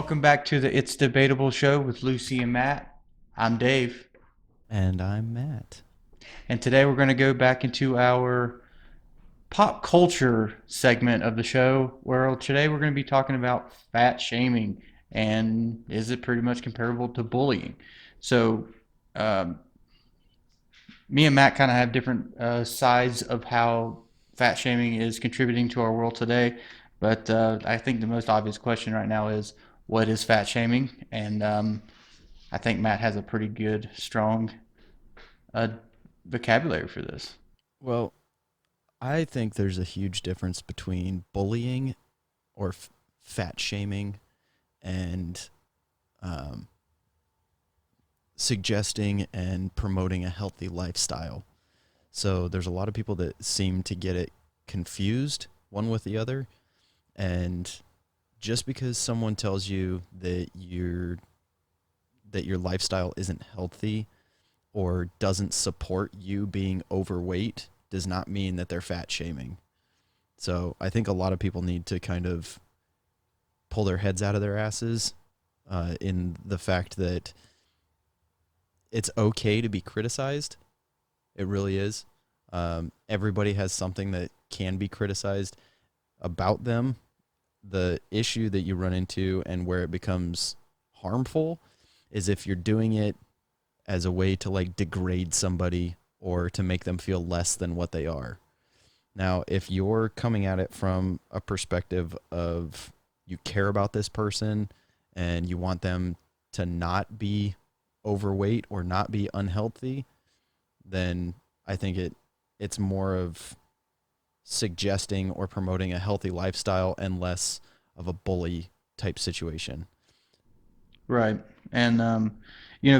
welcome back to the It's Debatable show with Lucy and Matt. I'm Dave, And I'm Matt. and today we're going to go back into our pop culture segment of the show, where today we're going to be talking about fat shaming and is it pretty much comparable to bullying? So, um, me and Matt kind of have different sides of how fat shaming is contributing to our world today. But I think the most obvious question right now is what is fat shaming? And I think Matt has a pretty good, strong uh, vocabulary for this. Well, I think there's a huge difference between bullying or fat shaming and um, suggesting and promoting a healthy lifestyle. So there's a lot of people that seem to get it confused one with the other. And just because someone tells you that your lifestyle isn't healthy or doesn't support you being overweight does not mean that they're fat shaming. So I think a lot of people need to kind of pull their heads out of their asses in the fact that it's okay to be criticized. It really is. Everybody has something that can be criticized about them. The issue that you run into and where it becomes harmful is if you're doing it as a way to like degrade somebody or to make them feel less than what they are. Now, if you're coming at it from a perspective of you care about this person and you want them to not be overweight or not be unhealthy, then I think it's more of suggesting or promoting a healthy lifestyle and less of a bully type situation. Right. And,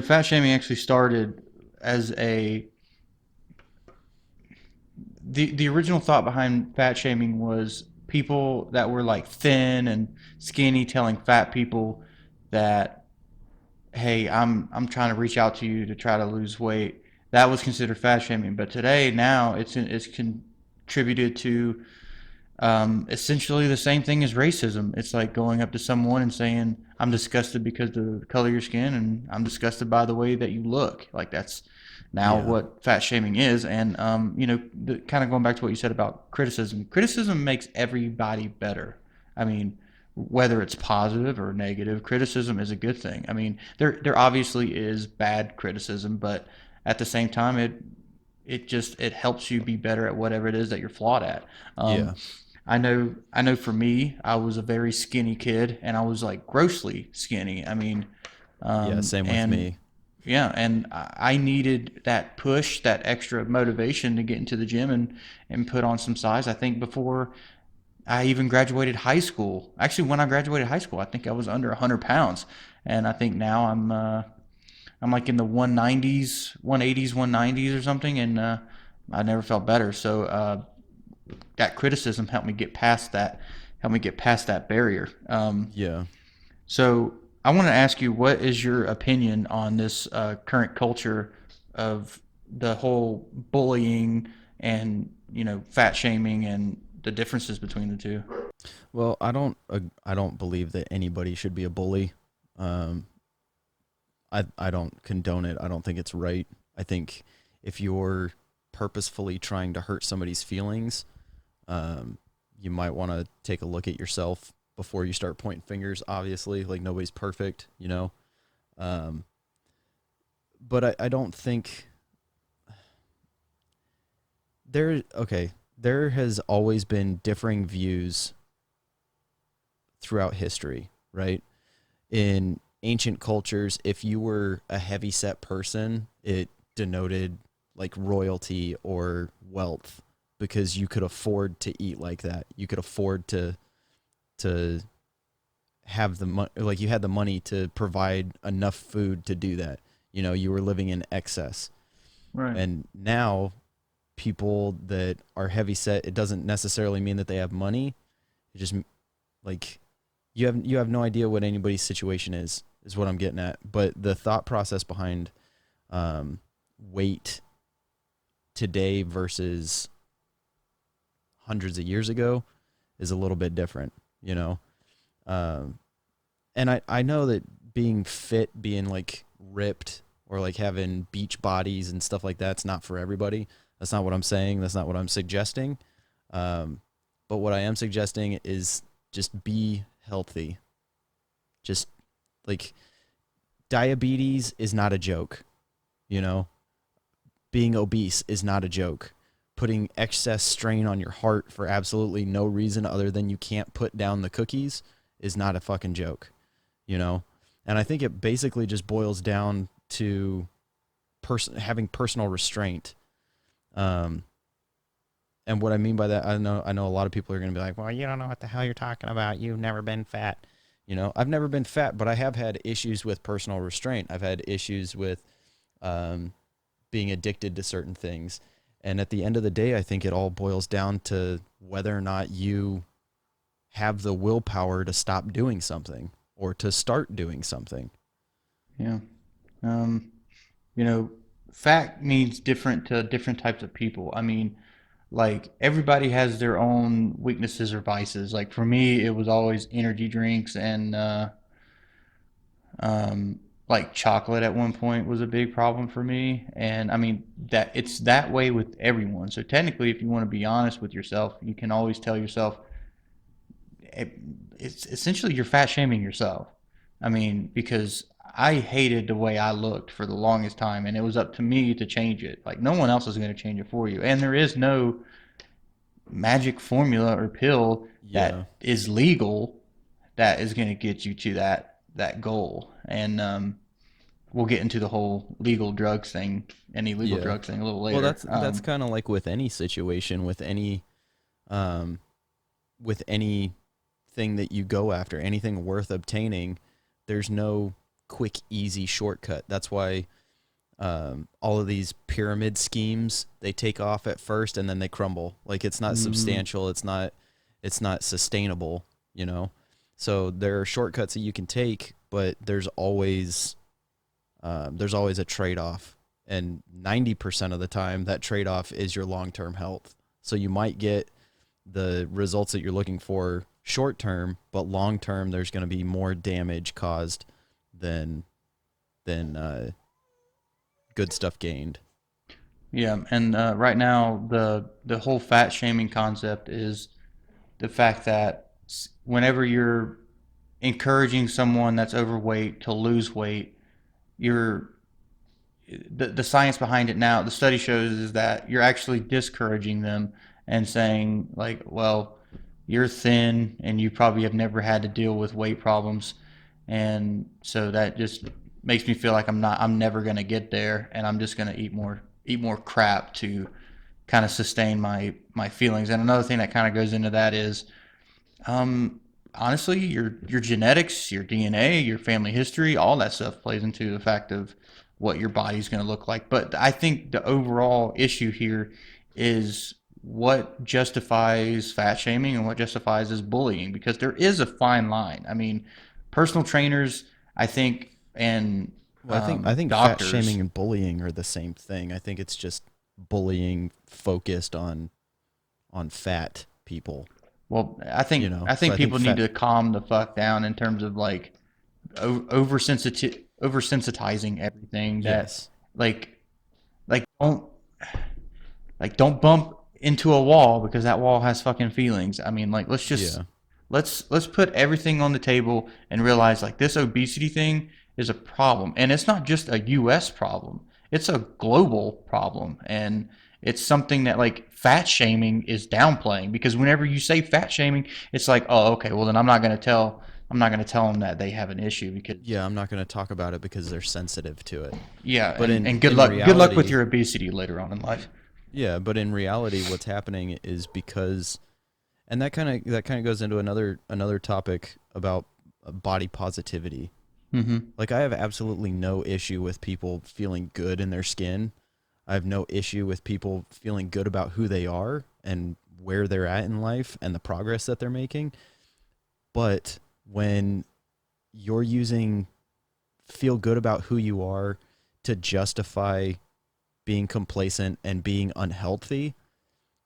fat shaming actually started as the original thought behind fat shaming was people that were like thin and skinny telling fat people that hey, I'm trying to reach out to you to try to lose weight. That was considered fat shaming, but today now it's contributed to essentially the same thing as racism. It's like going up to someone and saying, "I'm disgusted because of the color of your skin, and I'm disgusted by the way that you look." Like that's now Yeah. what fat shaming is. And kind of going back to what you said about criticism. Criticism makes everybody better. I mean, whether it's positive or negative, criticism is a good thing. I mean, there obviously is bad criticism, but at the same time, it helps you be better at whatever it is that you're flawed at. Um, Yeah. I know for me, I was a very skinny kid and I was like grossly skinny. I mean, Yeah, same with and me. yeah, and I needed that push, that extra motivation to get into the gym and put on some size. I think before I even graduated high school. Actually, when I graduated high school, I think I was under 100 pounds, and I think now I'm like in the 190s, 180s, 190s or something, and I never felt better. So that criticism helped me get past that, barrier. Yeah. So I want to ask you, what is your opinion on this current culture of the whole bullying and fat shaming and the differences between the two? Well, I don't believe that anybody should be a bully. Um, I don't condone it. I don't think it's right. I think if you're purposefully trying to hurt somebody's feelings, um, you might want to take a look at yourself before you start pointing fingers. Obviously, like nobody's perfect, you know. Um, but I don't think there. Okay, there has always been differing views throughout history, right? In ancient cultures, if you were a heavy set person, it denoted like royalty or wealth because you could afford to eat like that. You could afford to have the money, like you had the money to provide enough food to do that. You know, you were living in excess. Right. And now people that are heavy set, it doesn't necessarily mean that they have money. It just like you have no idea what anybody's situation is what I'm getting at. But the thought process behind um, weight today versus hundreds of years ago is a little bit different, you know. Um, and I know that being fit, being like ripped or like having beach bodies and stuff like that's not for everybody. That's not what I'm saying. That's not what I'm suggesting. Um, but what I am suggesting is just be healthy. Just like diabetes is not a joke, you know? Being obese is not a joke. Putting excess strain on your heart for absolutely no reason other than you can't put down the cookies is not a fucking joke, you know? And I think it basically just boils down to having personal restraint. Um, and what I mean by that, I know a lot of people are going to be like, "Well, you don't know what the hell you're talking about. You've never been fat." You know, I've never been fat, but I have had issues with personal restraint. I've had issues with um, being addicted to certain things. And at the end of the day, I think it all boils down to whether or not you have the willpower to stop doing something or to start doing something. Yeah. Um, you know, fat means different to different types of people. I mean, like everybody has their own weaknesses or vices. Like for me, it was always energy drinks and um, like chocolate at one point was a big problem for me. And I mean that it's that way with everyone. So technically, if you want to be honest with yourself, you can always tell yourself it's essentially you're fat shaming yourself. I mean, because I hated the way I looked for the longest time, and it was up to me to change it. Like no one else is going to change it for you, and there is no magic formula or pill Yeah. that is legal that is going to get you to that goal. And we'll get into the whole legal drugs thing and illegal Yeah. drugs thing a little Well, later. that's kind of like with any situation, um, with anything that you go after, anything worth obtaining. There's no quick, easy shortcut. That's why all of these pyramid schemes they take off at first and then they crumble. Like it's not Mm, substantial. It's not sustainable. You know. So there are shortcuts that you can take, but there's always a trade off, and 90% of the time that trade off is your long term health. So you might get the results that you're looking for short term, but long term there's going to be more damage caused than than good stuff gained. yeah, and right now the whole fat shaming concept is the fact that whenever you're encouraging someone that's overweight to lose weight, you're the science behind it now, the study shows is that you're actually discouraging them and saying like, well, you're thin and you probably have never had to deal with weight problems, and so that just makes me feel like I'm never going to get there, and I'm just going to eat more crap to kind of sustain my feelings. And another thing that kind of goes into that is um, honestly, your genetics, your DNA, your family history, all that stuff plays into the fact of what your body's going to look like. But I think the overall issue here is what justifies fat shaming and what justifies as bullying, because there is a fine line. I mean, personal trainers, I think, and Well, I think fat doctors. shaming and bullying are the same thing. I think it's just bullying focused on fat people, Well, I you think know. I So think I think people need fat to calm the fuck down in terms of like oversensitizing everything that yes. like don't bump into a wall because that wall has fucking feelings. I mean, like Yeah. let's put everything on the table and realize like this obesity thing is a problem, and it's not just a US problem. It's a global problem, and it's something that like fat shaming is downplaying, because whenever you say fat shaming, it's like, oh, okay, well then I'm not going to tell them that they have an issue because Yeah, I'm not going to talk about it because they're sensitive to it. yeah, But and in in good luck with reality, your obesity later on in life. yeah, but in reality what's happening is because, and that kind of goes into another topic about body positivity. Mm-hmm. Like I have absolutely no issue with people feeling good in their skin. I have no issue with people feeling good about who they are and where they're at in life and the progress that they're making. But when you're using feel good about who you are to justify being complacent and being unhealthy,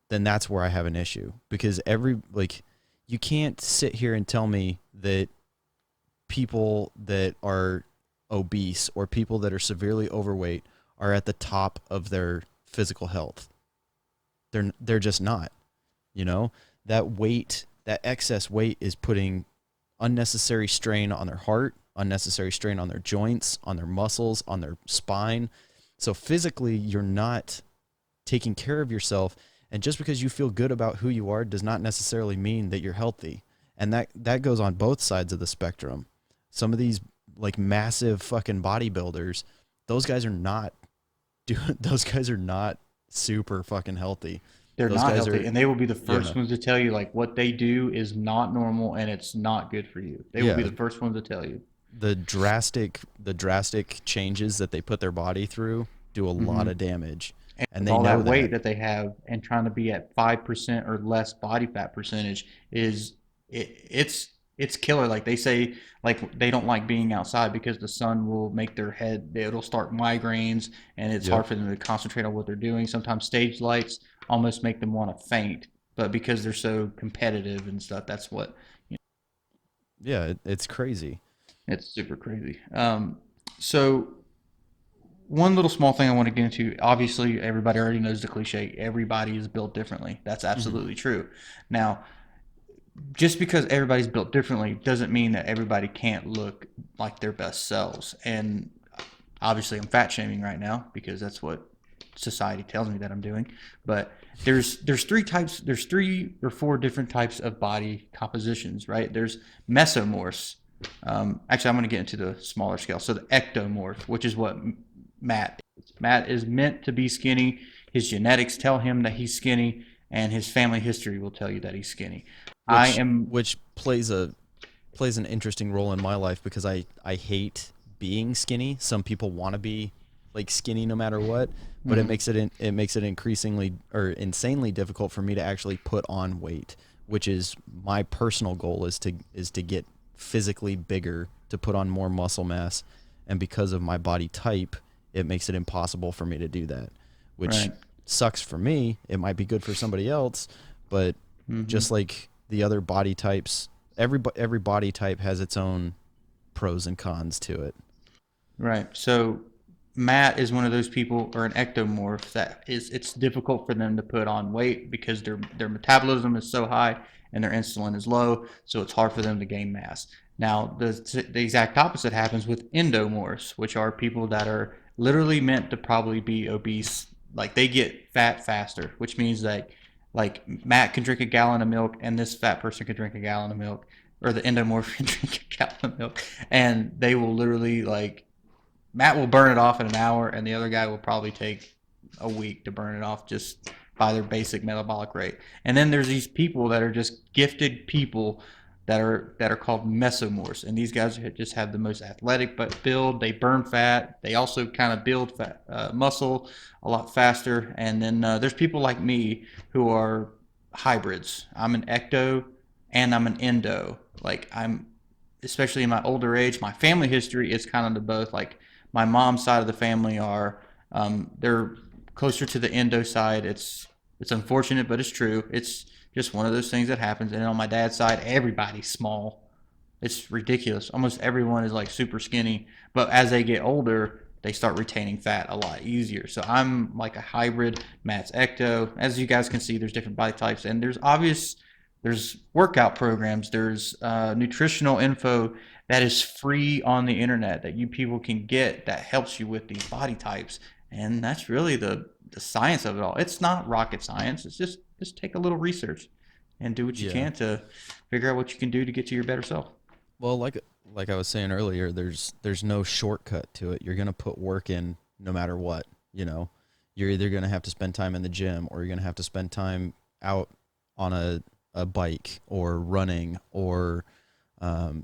then that's where I have an issue. Because you can't sit here and tell me that people that are obese or people that are severely overweight are at the top of their physical health. They're just not, you know? That weight, that excess weight is putting unnecessary strain on their heart, unnecessary strain on their joints, on their muscles, on their spine. So physically, you're not taking care of yourself. And just because you feel good about who you are does not necessarily mean that you're healthy. And that goes on both sides of the spectrum. Some of these like massive fucking bodybuilders, those guys are not those guys are not super fucking healthy. They're Those not guys healthy, are, and they will be the yeah, first ones to tell you like what they do is not normal and it's not good for you. They will be yeah. the first ones to tell you. The drastic changes that they put their body through do a lot Hmm. of damage, And and with they all know that that. weight that they have and trying to be at 5% or less body fat percentage is it's killer. Like they say, like they don't like being outside because the sun will make their head, it'll start migraines, and it's Yep. hard for them to concentrate on what they're doing. Sometimes stage lights almost make them want to faint, but because they're so competitive and stuff, that's what, Yeah, it's crazy. it's super crazy. So one little small thing I want to get into, obviously everybody already knows the cliche, everybody is built differently. That's Hmm. absolutely true. Now, just because everybody's built differently doesn't mean that everybody can't look like their best selves. And obviously I'm fat shaming right now because that's what society tells me that I'm doing. But there's three types, there's three or four different types of body compositions, right? There's mesomorphs. Actually, I'm going to get into the smaller scale. So the ectomorph, which is what Matt is. Matt is meant to be skinny. His genetics tell him that he's skinny, and his family history will tell you that he's skinny. I which am. which plays an interesting role in my life because I hate being skinny. Some people want to be like skinny no matter what, but Mhm. it makes it increasingly or insanely difficult for me to actually put on weight, which is my personal goal is to get physically bigger, to put on more muscle mass, and because of my body type, it makes it impossible for me to do that, which Right. sucks for me. It might be good for somebody else, but Hmm. just like the other body types, every body type has its own pros and cons to it. Right. So Matt is one of those people, or an ectomorph, that is it's difficult for them to put on weight because their metabolism is so high and their insulin is low, so it's hard for them to gain mass. Now, the exact opposite happens with endomorphs, which are people that are literally meant to probably be obese. Like they get fat faster, which means that like Matt can drink a gallon of milk and this fat person can drink a gallon of milk, or the endomorph can drink a gallon of milk, and they will literally like Matt will burn it off in an hour, and the other guy will probably take a week to burn it off just by their basic metabolic rate. And then there's these people that are just gifted people that are called mesomorphs, and these guys just have the most athletic but build. They burn fat. They also kind of build fat, muscle a lot faster. And then there's people like me who are hybrids. I'm an ecto and I'm an endo. Like I'm, especially in my older age, my family history is kind of the both. Like my mom's side of the family are they're closer to the endo side. It's unfortunate, but it's true. It's just one of those things that happens. And on my dad's side, everybody's small. It's ridiculous. Almost everyone is like super skinny, but as they get older, they start retaining fat a lot easier. So I'm like a hybrid. Matt's ecto. As you guys can see, there's different body types, and there's workout programs, there's nutritional info that is free on the internet that you people can get that helps you with these body types, and that's really the science of it all. It's not rocket science. It's just take a little research and do what you Yeah. can to figure out what you can do to get to your better self. Well, like I was saying earlier, there's no shortcut to it. You're gonna put work in no matter what. You know, you're either gonna have to spend time in the gym or you're gonna have to spend time out on a bike or running or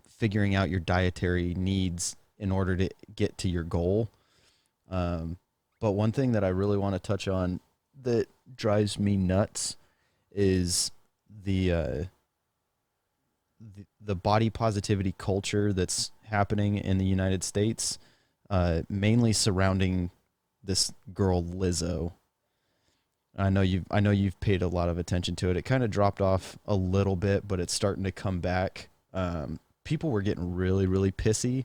figuring out your dietary needs in order to get to your goal. Um, but one thing that I really want to touch on that drives me nuts is the, uh, the body positivity culture that's happening in the United States, mainly surrounding this girl Lizzo. I know you've paid a lot of attention to it. It kind of dropped off a little bit, but it's starting to come back. people were getting really, really pissy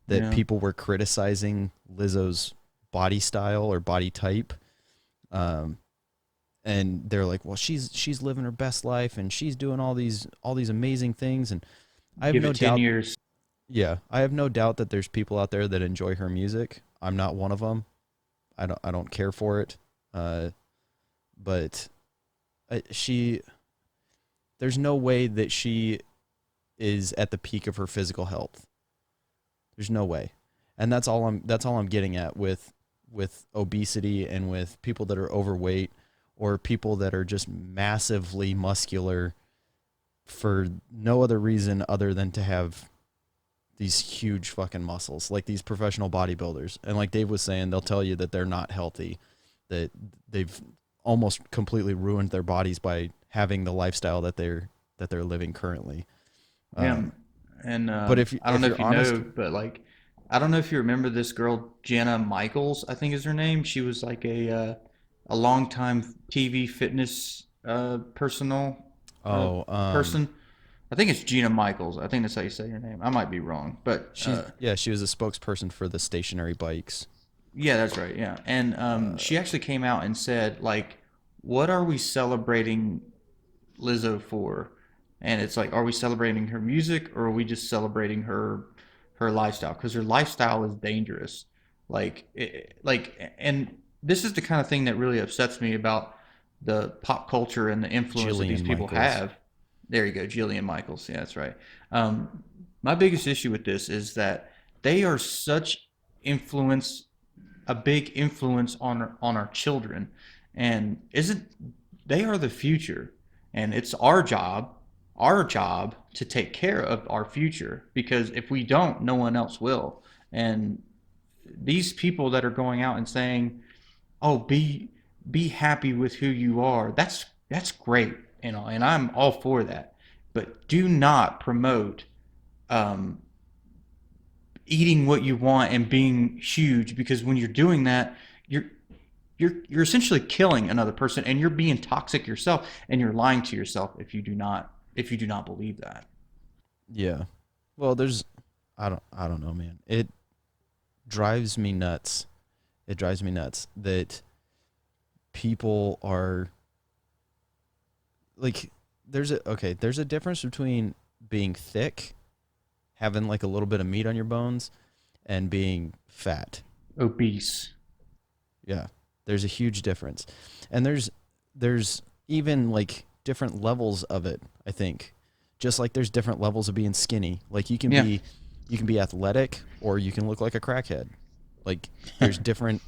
that Yeah. people were criticizing Lizzo's body style or body type. Um, and they're like, well, she's living her best life and she's doing all these amazing things. And I have Give no it 10 doubt, years. yeah, I have no doubt that there's people out there that enjoy her music. I'm not one of them. I don't care for it. Uh, but she there's no way that she is at the peak of her physical health. There's no way. And that's all I'm getting at with obesity and with people that are overweight or people that are just massively muscular for no other reason other than to have these huge fucking muscles, like these professional bodybuilders. And like Dave was saying, they'll tell you that they're not healthy, that they've almost completely ruined their bodies by having the lifestyle that they're living currently. Yeah. Um, And but if I don't if know you're if you honest, know, but like, I don't know if you remember this girl, Jenna Michaels, I think is her name. She was like a longtime TV fitness personal uh, oh, person. I think it's Gina Michaels. I think that's how you say her name. I might be wrong, but she was a spokesperson for the stationary bikes. yeah, that's right. Yeah, and she actually came out and said like, "What are we celebrating Lizzo for?" And it's like, are we celebrating her music or are we just celebrating her lifestyle? Because her lifestyle is dangerous. And this is the kind of thing that really upsets me about the pop culture and the influence that these Jillian people Michaels. have. There you go, Jillian Michaels. Yeah, that's right. My biggest issue with this is that they are such influence, a big influence on our children, and isn't they are the future, and it's our job to take care of our future, because if we don't, no one else will. And these people that are going out and saying, "Oh, be happy with who you are," that's great, and I'm all for that. But do not promote um, eating what you want and being huge, because when you're doing that, you're you're essentially killing another person, and you're being toxic yourself, and you're lying to yourself if you do not believe that. Yeah. Well, I don't know, man. It drives me nuts. It drives me nuts that people are like there's a difference between being thick, having like a little bit of meat on your bones, and being fat. Obese. Yeah. There's a huge difference. And there's even like different levels of it, I think. Just like there's different levels of being skinny. Like Yeah. you can be athletic or you can look like a crackhead. Like there's different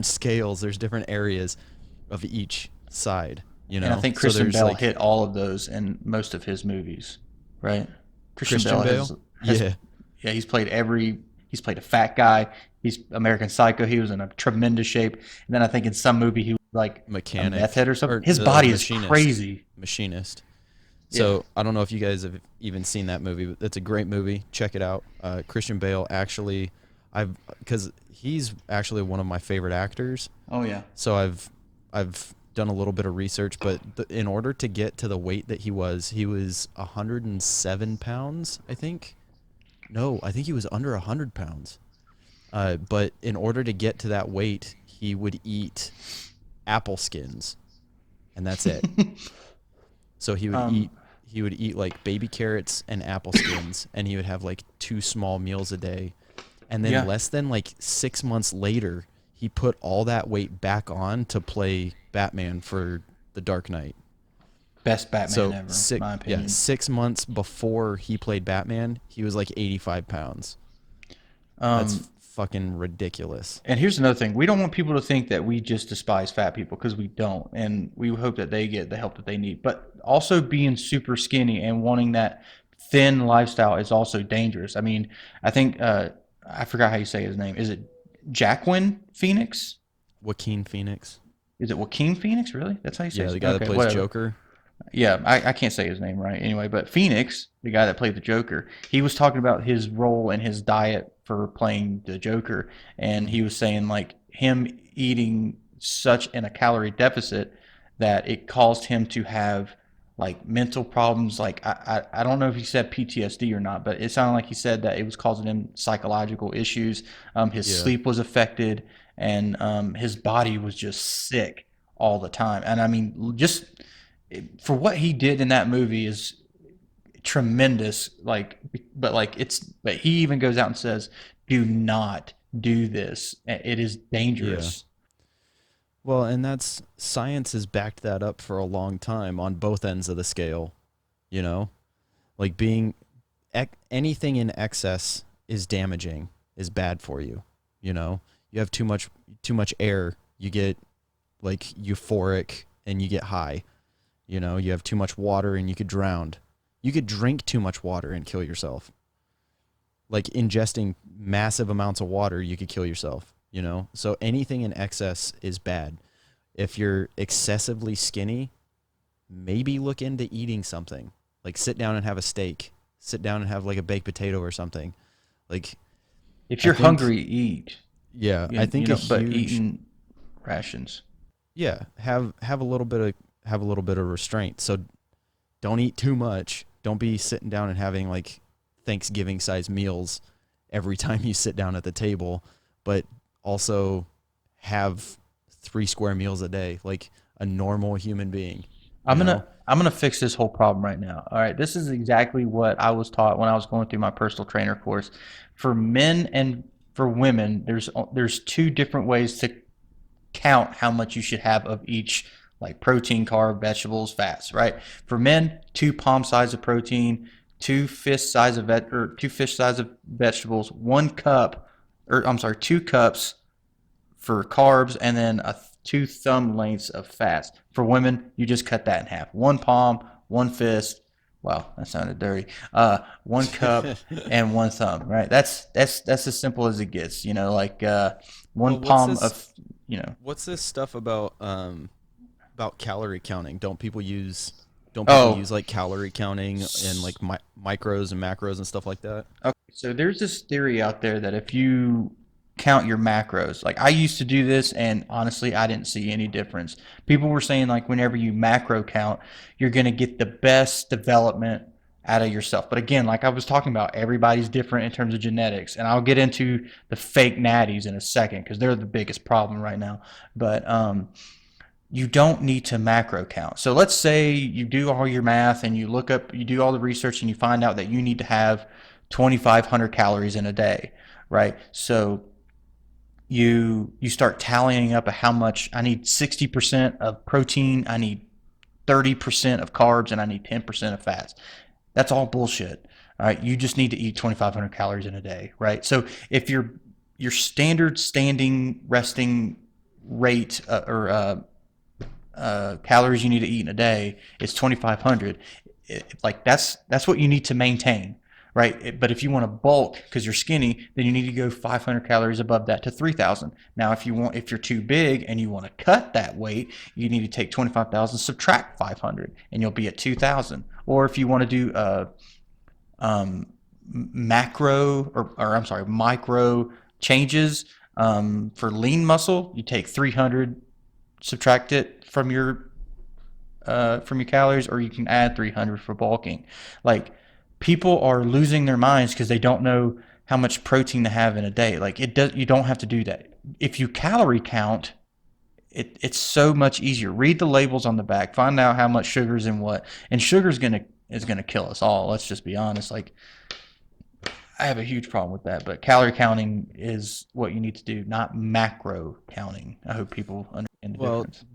scales, there's different areas of each side, you And I know? think So Christian there's Bell like hit all of those in most of his movies, right? Christian Christian Bell Bale. has Yeah. yeah, he's played a fat guy. He's American Psycho. He was in a tremendous shape. And then I think in some movie he was like a meth Mechanic head or something. or His the body is machinist. crazy. Machinist. Yeah. So I don't know if you guys have even seen that movie, but it's a great movie. Check it out. Christian Bale actually, I've because he's actually one of my favorite actors. Oh yeah. So I've done a little bit of research, but in order to get to the weight that he was 107 pounds, I think. No, I think he was under 100 pounds. But in order to get to that weight, he would eat apple skins, and that's it. So um he would eat like baby carrots and apple skins, and he would have like two small meals a day. And then yeah. less than like 6 months later, he put all that weight back on to play Batman for The Dark Knight. Best Batman So ever, my opinion. 6 months before he played Batman, he was like 85 pounds. Um That's fucking ridiculous. And here's another thing. We don't want people to think that we just despise fat people, because we don't. And we hope that they get the help that they need. But also being super skinny and wanting that thin lifestyle is also dangerous. I mean, I think I forgot how you say his name. Is it Jacqueline Phoenix? Joaquin Phoenix. Is it Joaquin Phoenix? Really? That's how you say Yeah, his the name? guy that Okay, plays whatever. Joker. Yeah, I can't say his name right anyway, but Phoenix, the guy that played the Joker, he was talking about his role and his diet for playing the Joker, and Mhm. he was saying like him eating such in a calorie deficit that it caused him to have like mental problems. Like I don't know if he said PTSD or not, but it sounded like he said that it was causing him psychological issues. His Yeah. sleep was affected, and his body was just sick all the time. And I mean, just for what he did in that movie is tremendous. Like, but like but he even goes out and says, "Do not do this. It is Yeah. dangerous." Well, and that's science has backed that up for a long time on both ends of the scale, you know? Like anything in excess is damaging, is bad for you, you know? You have too much air, you get like euphoric and you get high. You know, you have too much water and you could drown. You could drink too much water and kill yourself. Like ingesting massive amounts of water, you could kill yourself, you know? So anything in excess is bad. If you're excessively skinny, maybe look into eating something. Like sit down and have a steak. Sit down and have like a baked potato or something. Like If I you're think hungry, eat. yeah, I think a But huge eating rations. yeah, have a little bit of restraint. So don't eat too much. Don't be sitting down and having like Thanksgiving sized meals every time you sit down at the table, but also have 3 square meals a day, like a normal human being, you know? I'm gonna fix this whole problem right now. All right, this is exactly what I was taught when I was going through my personal trainer course. For men and for women, there's two different ways to count how much you should have of each, like protein, carb, vegetables, fats. Right? For men, two palm size of protein, two fish size of vegetables, 1 cup, or I'm sorry, 2 cups for carbs, and then 2 thumb lengths of fats. For women, you just cut that in half. One palm, one fist. Wow, that sounded dirty. 1 cup and 1 thumb. Right. That's as simple as it gets. Like one Well, what's palm this of you know. what's this stuff about calorie counting? Don't people use Oh, like calorie counting and like micros and macros and stuff like that? okay. So there's this theory out there that if you count your macros, like I used to do this, and honestly, I didn't see any difference. People were saying like whenever you macro count, you're going to get the best development out of yourself. But again, like I was talking about, everybody's different in terms of genetics, and I'll get into the fake natties in a second because they're the biggest problem right now. But you don't need to macro count. So let's say you do all your math and you do all the research and you find out that you need to have 2,500 calories in a day, right? So you start tallying up how much I need. 60% of protein, I need 30% of carbs, and I need 10% of fats. That's all bullshit. All right, you just need to eat 2,500 calories in a day, right? So if your standard standing resting rate or calories you need to eat in a day is 2,500. Like that's what you need to maintain, right? But if you want to bulk because you're skinny, then you need to go 500 calories above that to 3,000. Now, if you're too big and you want to cut that weight, you need to take 25,000, subtract 500, and you'll be at 2,000. Or if you want to do um, macro or I'm sorry, micro changes for lean muscle, you take 300, subtract it from your calories, or you can add 300 for bulking. Like, people are losing their minds because they don't know how much protein to have in a day. Like, you don't have to do that. If you calorie count, it's so much easier. Read the labels on the back, find out how much sugar's in what, and sugar's gonna kill us all. Let's just be honest. Like, I have a huge problem with that, but calorie counting is what you need to do, not macro counting. I hope people understand the Well, difference.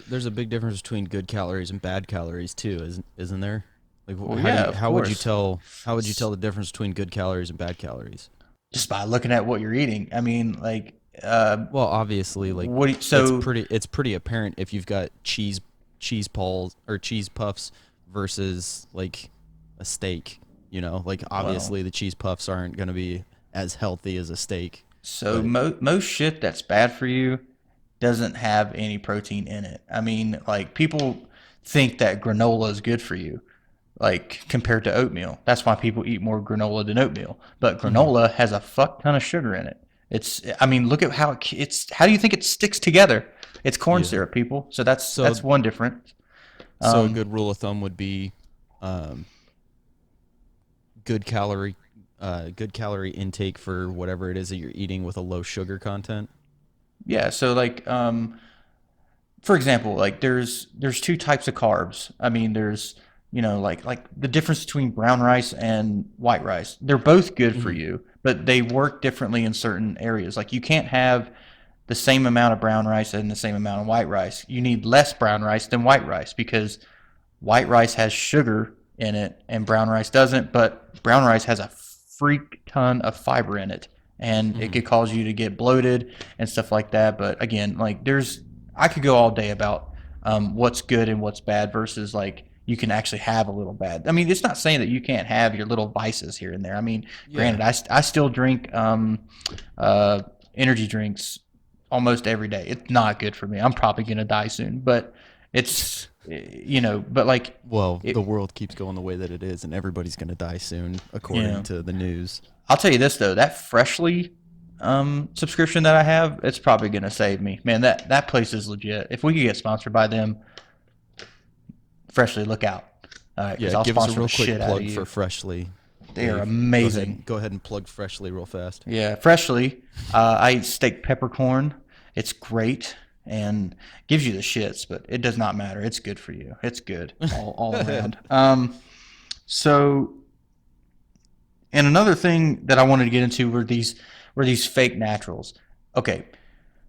there's a big difference between good calories and bad calories too, isn't there? Like Well, yeah, of course. how would you tell the difference between good calories and bad calories? Just by looking at what you're eating. I mean, like, Well, obviously, like so it's pretty apparent if you've got cheese balls or cheese puffs versus like a steak. You know, like well, obviously the cheese puffs aren't going to be as healthy as a steak, so but most shit that's bad for you doesn't have any protein in it. I mean, like, people think that granola is good for you, like compared to oatmeal. That's why people eat more granola than oatmeal. But mhm. granola has a fuck ton of sugar in it. I mean, look at how how do you think it sticks together? It's corn Yeah. syrup, people. So that's So one difference. So a good rule of thumb would be um, good calorie good calorie intake for whatever it is that you're eating with a low sugar content. Yeah, so like for example, like there's two types of carbs. I mean, there's like the difference between brown rice and white rice. They're both good for Hmm. you, but they work differently in certain areas. Like you can't have the same amount of brown rice and the same amount of white rice. You need less brown rice than white rice because white rice has sugar in it and brown rice doesn't, but brown rice has a freak ton of fiber in it and it Hmm. could cause you to get bloated and stuff like that. But again, like I could go all day about what's good and what's bad versus like you can actually have a little bad. I mean, it's not saying that you can't have your little vices here and there. I mean, Yeah. granted, I still drink uh, energy drinks almost every day. It's not good for me. I'm probably gonna die soon, but it's but like Well, the it, world keeps going the way that it is, and everybody's going to die soon, you according know. to the news. I'll tell you this though, that Freshly subscription that I have, it's probably gonna save me. Man, that place is legit. If we could get sponsored by them, Freshly, look out. All right, because Yeah, I'll give us a sponsor the real quick shit out of plug for you. Freshly, They are Dave. amazing. Go ahead and plug Freshly real fast. Yeah, Freshly. I eat steak peppercorn. It's great and gives you the shits, but it does not matter. It's good for you. It's good all around. So, and another thing that I wanted to get into were these fake naturals. Okay,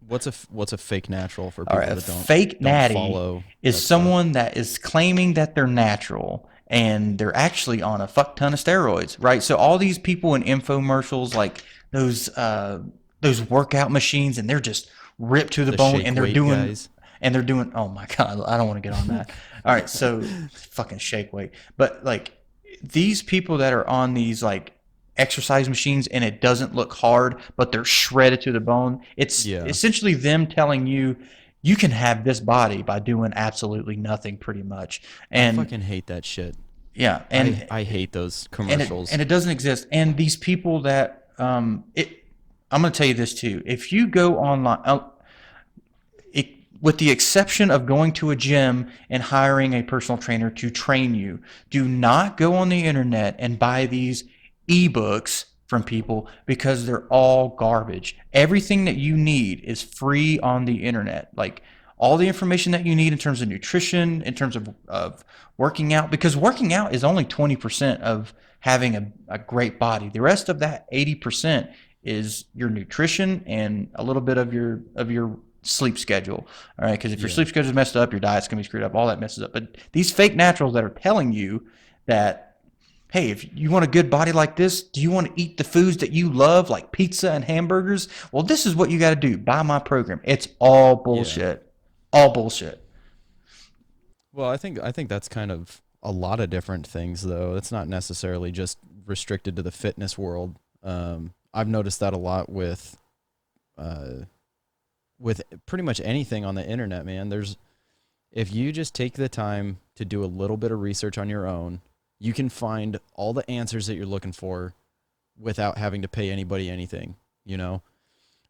What's a fake natural for all right. people A that fake don't natty follow is that stuff? someone that is claiming that they're natural and they're actually on a fuck ton of steroids, right? So all these people in infomercials, like those uh, those workout machines, and they're just ripped to the The bone, shake weight doing guys. oh my god, I don't want to get on that. All right, so fucking shake weight, but like these people that are on these like exercise machines and it doesn't look hard, but they're shredded to the bone. It's Yeah, essentially them telling you you can have this body by doing absolutely nothing pretty much. I And fucking hate that shit. yeah, I hate those commercials. it doesn't exist. And these people that I'm going to tell you this too. If you go online, it, with the exception of going to a gym and hiring a personal trainer to train you, do not go on the internet and buy these ebooks from people because they're all garbage. Everything that you need is free on the internet. Like all the information that you need in terms of nutrition, in terms of working out, because working out is only 20% of having a great body. The rest of that 80% is your nutrition and a little bit of your sleep schedule. All right, because if your Yeah. sleep schedule is messed up, your diet's gonna be screwed up. All that messes up. But these fake naturals that are telling you that, hey, if you want a good body like this, do you want to eat the foods that you love, like pizza and hamburgers? Well, this is what you got to do. Buy my program. It's all Yeah. bullshit. All bullshit. Well, I think that's kind of a lot of different things though. It's not necessarily just restricted to the fitness world. I've noticed that a lot uh, with pretty much anything on the internet, man. There's if you just take the time to do a little bit of research on your own, you can find all the answers that you're looking for without having to pay anybody anything, you know?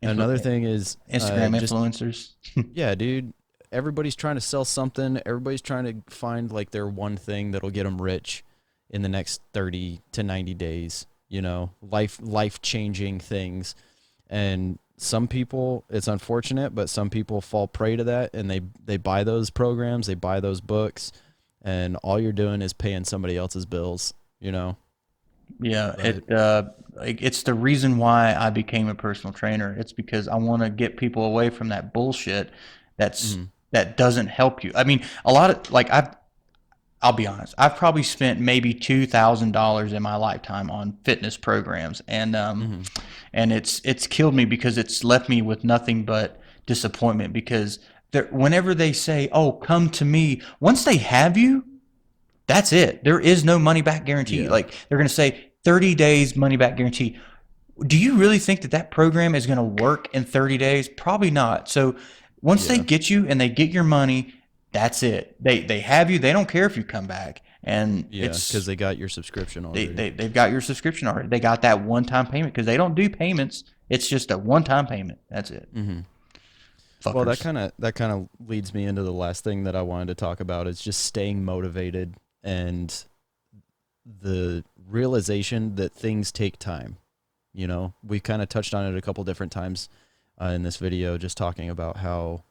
And another thing is Instagram just influencers. yeah, dude, everybody's trying to sell something. Everybody's trying to find like their one thing that'll get them rich in the next 30 to 90 days, you know, life-changing things. And some people, it's unfortunate, but some people fall prey to that and they buy those programs, they buy those books, and all you're doing is paying somebody else's bills, you know. Yeah, But it's the reason why I became a personal trainer. It's because I want to get people away from that bullshit that's mhm, that doesn't help you. I mean, a lot of like I'll be honest. I've probably spent maybe $2,000 in my lifetime on fitness programs, mhm, and it's killed me because it's left me with nothing but disappointment. Because whenever they say, "Oh, come to me," once they have you, that's it. There is no money back guarantee. yeah, Like they're going to say 30 days money back guarantee. Do you really think that that program is going to work in 30 days? Probably not. So once they yeah, get you and they get your money, that's it. They have you. They don't care if you come back. And yeah, because they got your subscription already. they've got your subscription already. They got that one time payment because they don't do payments. It's just a one time payment. That's it. Hmm. Well, fuckers. that kind of leads me into the last thing that I wanted to talk about is just staying motivated and the realization that things take time. You know, we kind of touched on it a couple different times in this video, just talking about how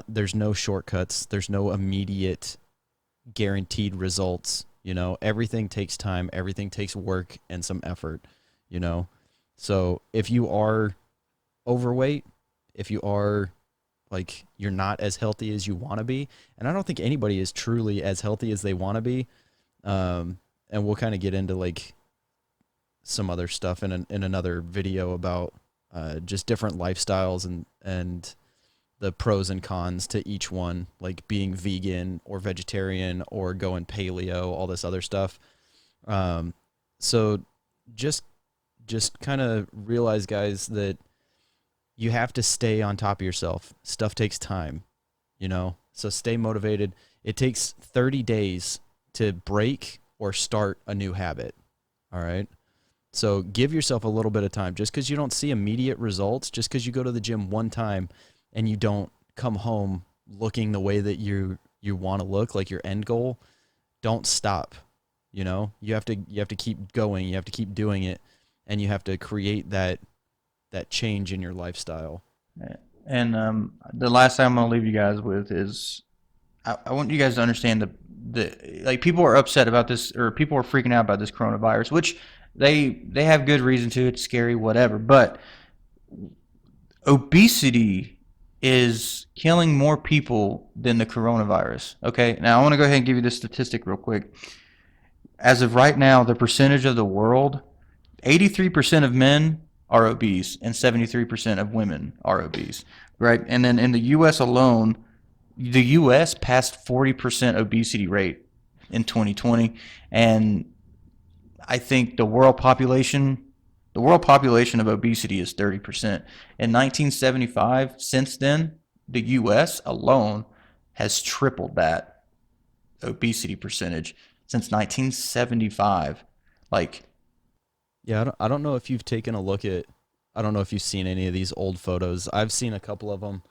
there's no shortcuts, there's no immediate guaranteed results. You know, everything takes time, everything takes work and some effort. You know, so if you are overweight, if you are like you're not as healthy as you want to be, and I don't think anybody is truly as healthy as they want to be. And we'll kind of get into like some other stuff in another video about just different lifestyles and the pros and cons to each one, like being vegan or vegetarian or going paleo, all this other stuff. Um, so just kind of realize, guys, that you have to stay on top of yourself. Stuff takes time, you know. So stay motivated. It takes 30 days to break or start a new habit. All right. So give yourself a little bit of time. Just because you don't see immediate results, just because you go to the gym one time and you don't come home looking the way that you want to look, like your end goal, don't stop. You know, you have to keep going. You have to keep doing it, and you have to create that change in your lifestyle. And the last thing I'm gonna leave you guys with is I want you guys to understand the like people are upset about this or people are freaking out about this coronavirus, which they have good reason to. It's scary, whatever. But obesity is killing more people than the coronavirus. Okay, now I want to go ahead and give you this statistic real quick. As of right now, the percentage of the world, 83% of men are obese and 73% of women are obese, right? And then in the US alone, the US passed 40% obesity rate in 2020, and I think the world population of obesity is 30%. In 1975, since then, the US alone has tripled that obesity percentage since 1975. Like, Yeah, I don't know if you've taken a look at. I don't know if you've seen any of these old photos. I've seen a couple of them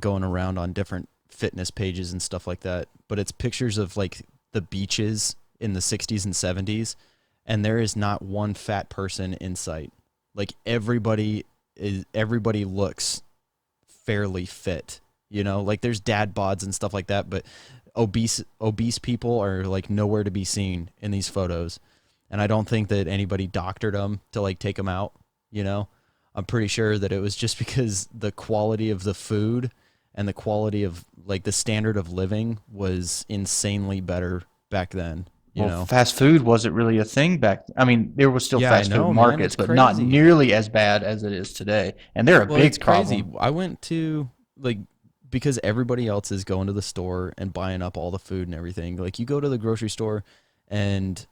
going around on different fitness pages and stuff like that. But it's pictures of like the beaches in the 60s and 70s, and there is not one fat person in sight. Like everybody looks fairly fit. You know, like there's dad bods and stuff like that, but obese people are like nowhere to be seen in these photos. And I don't think that anybody doctored them to like take them out. You know, I'm pretty sure that it was just because the quality of the food and the quality of like the standard of living was insanely better back then. You well, know. fast food wasn't really a thing back. I mean, there was still Yeah, I fast food know, man. markets, It's but not crazy. nearly as bad as it is today. And they're a Well, it's big crazy. problem. I went to like because everybody else is going to the store and buying up all the food and everything. Like you go to the grocery store and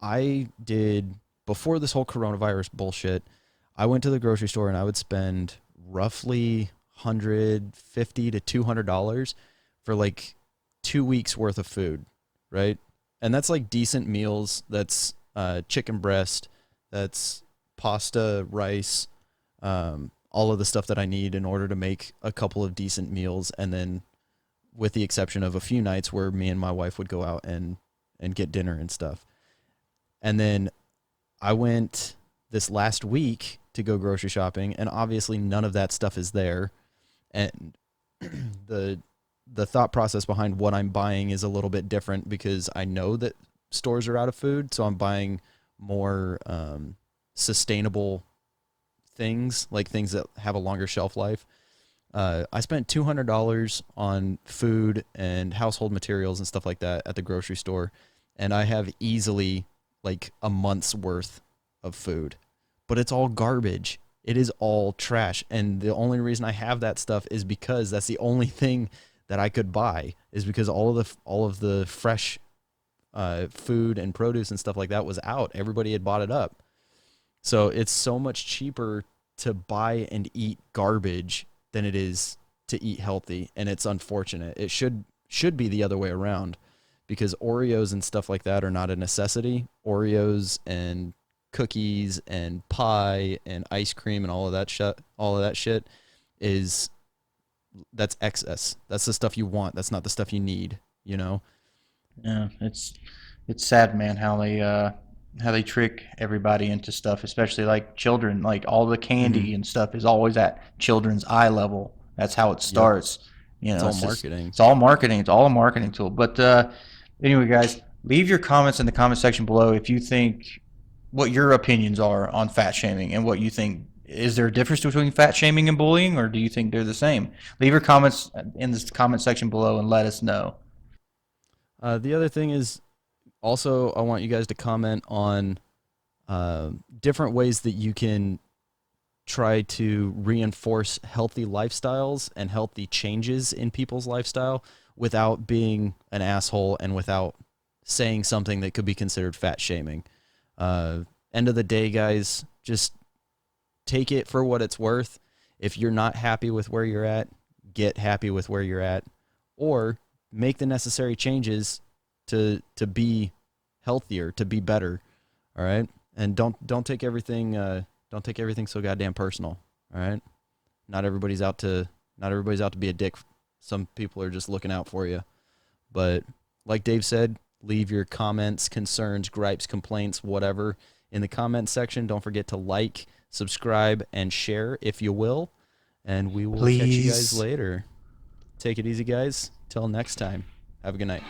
I did before this whole coronavirus bullshit, I went to the grocery store and I would spend roughly 150 to $200 for like 2 weeks worth of food, right? And that's like decent meals. That's chicken breast, that's pasta, rice, all of the stuff that I need in order to make a couple of decent meals. And then, with the exception of a few nights where me and my wife would go out and get dinner and stuff. And then I went this last week to go grocery shopping, and obviously none of that stuff is there. And the the thought process behind what I'm buying is a little bit different because I know that stores are out of food, so I'm buying more sustainable things, like things that have a longer shelf life. I spent $200 on food and household materials and stuff like that at the grocery store, and I have easily like a month's worth of food, but it's all garbage. It is all trash, and the only reason I have that stuff is because that's the only thing that I could buy. Is because all of the fresh food and produce and stuff like that was out. Everybody had bought it up, so it's so much cheaper to buy and eat garbage than it is to eat healthy, and it's unfortunate. It should be the other way around because Oreos and stuff like that are not a necessity. Oreos and cookies and pie and ice cream and all of that shit is that's excess. That's the stuff you want. That's not the stuff you need, you know? Yeah, it's sad, man, how they trick everybody into stuff, especially like children. Like all the Hmm. candy and stuff is always at children's eye level. That's how it Yep. starts. You It's know, all marketing. it's all marketing. It's all a marketing tool. But anyway, guys, leave your comments in the comment section below if you think what your opinions are on fat shaming and what you think. Is there a difference between fat shaming and bullying, or do you think they're the same? Leave your comments in the comment section below and let us know. The other thing is also, I want you guys to comment on different ways that you can try to reinforce healthy lifestyles and healthy changes in people's lifestyle without being an asshole and without saying something that could be considered fat shaming. Uh, End of the day, guys, just take it for what it's worth. If you're not happy with where you're at, get happy with where you're at, or make the necessary changes to be healthier, to be better. All right, and don't take everything so goddamn personal. All right, not everybody's out to be a dick. Some people are just looking out for you. But like Dave said, leave your comments, concerns, gripes, complaints, whatever in the comment section. Don't forget to like, subscribe, and share if you will. And we will catch you guys Please. later. Take it easy, guys. Till next time. Have a good night.